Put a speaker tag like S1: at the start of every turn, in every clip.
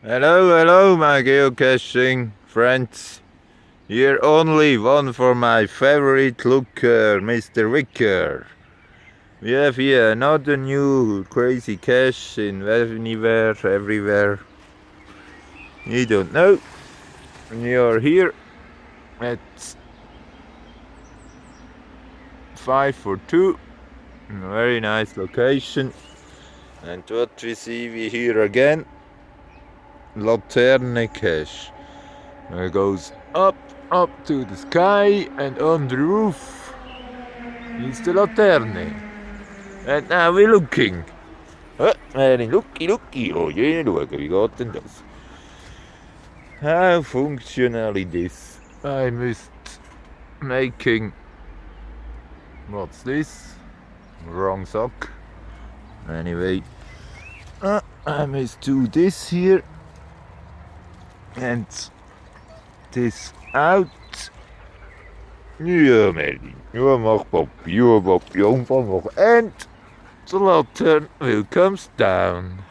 S1: Hello, hello, my geocaching friends. Here only one for my favorite looker, Mr. Wicker. We have here another new crazy cache in anywhere, everywhere. You don't know. You're here at 542. Very nice location. And what we see, we hear again. Laterne cache. It goes up to the sky, and on the roof is the Laterne. And now we're looking. Very looky. Oh yeah, look, wie geht denn das? How functional it is. I missed making. What's this? Wrong sock. Anyway, I must do this here. And this out. Ja, Merlin. Ja, mach Papi. Ja, Papi. Umfang noch. And the lantern will come down.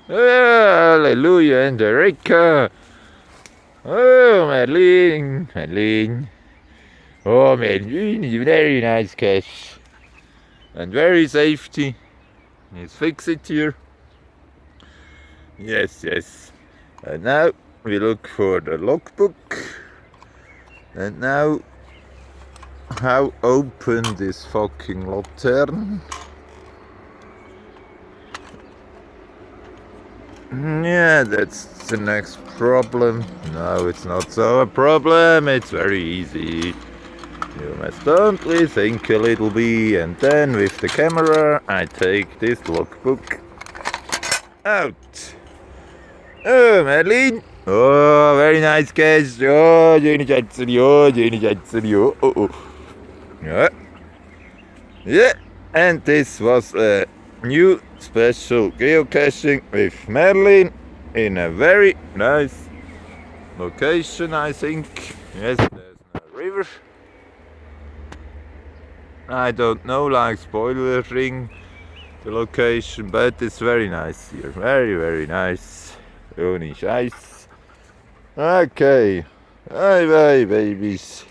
S1: Hallelujah, and Erika. Oh, Merlin. Oh, Merlin, very nice cache. And very safety. Let's fix it here. Yes. And now we look for the logbook. And now, how open this fucking lantern? Yeah, that's the next problem. No, it's not so a problem, it's very easy. You must only think a little bit, and then with the camera I take this logbook out. Oh, Madeline! Oh, very nice cache. Oh, Jenny Jackson. Oh. Yeah, and this was a new special geocaching with Merlin in a very nice location, I think. Yes, there's no river. I don't know, like spoilering the location, but it's very nice here. Very nice. Ohne Scheiß. Okay. Bye, babies.